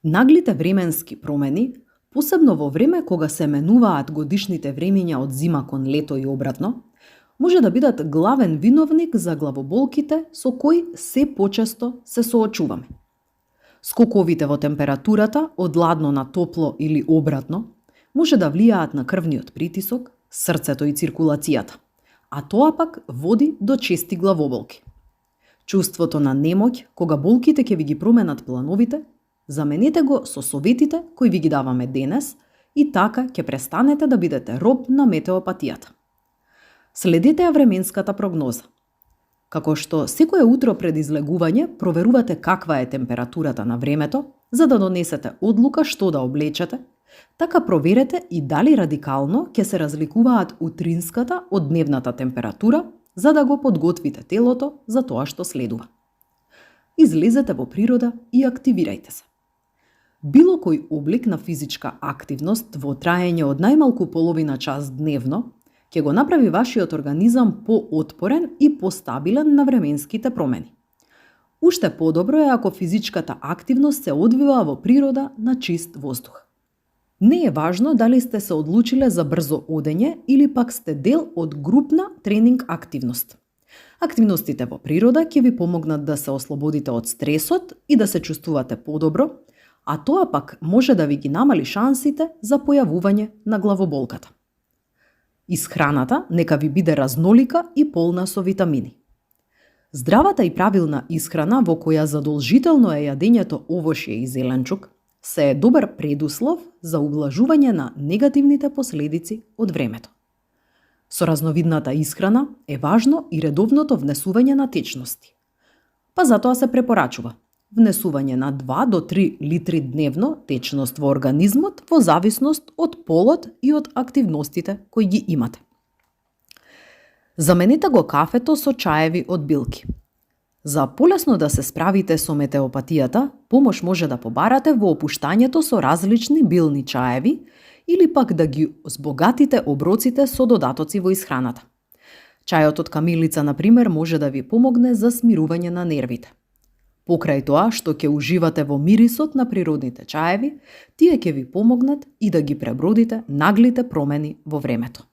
Наглите временски промени, посебно во време кога се менуваат годишните времиња од зима кон лето и обратно, може да бидат главен виновник за главоболките со кои се почесто се соочуваме. Скоковите во температурата од ладно на топло или обратно може да влијаат на крвниот притисок, срцето и циркулацијата, а тоа пак води до чести главоболки. Чувството на немоќ кога болките ќе ви ги променат плановите, заменете го со советите кои ви ги даваме денес и така ќе престанете да бидете роб на метеопатијата. Следете ја временската прогноза. Како што секое утро пред излегување проверувате каква е температурата на времето, за да донесете одлука што да облечете, така проверете и дали радикално ќе се разликуваат утринската од дневната температура, за да го подготвите телото за тоа што следува. Излезете во природа и активирајте се. Било кој облик на физичка активност во траење од најмалку половина час дневно ќе го направи вашиот организам поотпорен и постабилен на временските промени. Уште подобро е ако физичката активност се одвива во природа на чист воздух. Не е важно дали сте се одлучиле за брзо одење или пак сте дел од групна тренинг активност. Активностите во природа ќе ви помогнат да се ослободите од стресот и да се чувствувате подобро, а тоа пак може да ви ги намали шансите за појавување на главоболката. Исхраната нека ви биде разнолика и полна со витамини. Здравата и правилна исхрана во која задолжително е јадењето овошје и зеленчук се е добар предуслов за облажување на негативните последици од времето. Со разновидната исхрана е важно и редовното внесување на течности. Па затоа се препорачува внесување на 2 до 3 литри дневно течност во организмот во зависност од полот и од активностите кои ги имате. Заменете го кафето со чаеви од билки. За полесно да се справите со метеопатијата, помош може да побарате во опуштањето со различни билни чаеви или пак да ги збогатите оброците со додатоци во исхраната. Чајот од камилица, например, може да ви помогне за смирување на нервите. Покрај тоа што ќе уживате во мирисот на природните чаеви, тие ќе ви помогнат и да ги пребродите наглите промени во времето.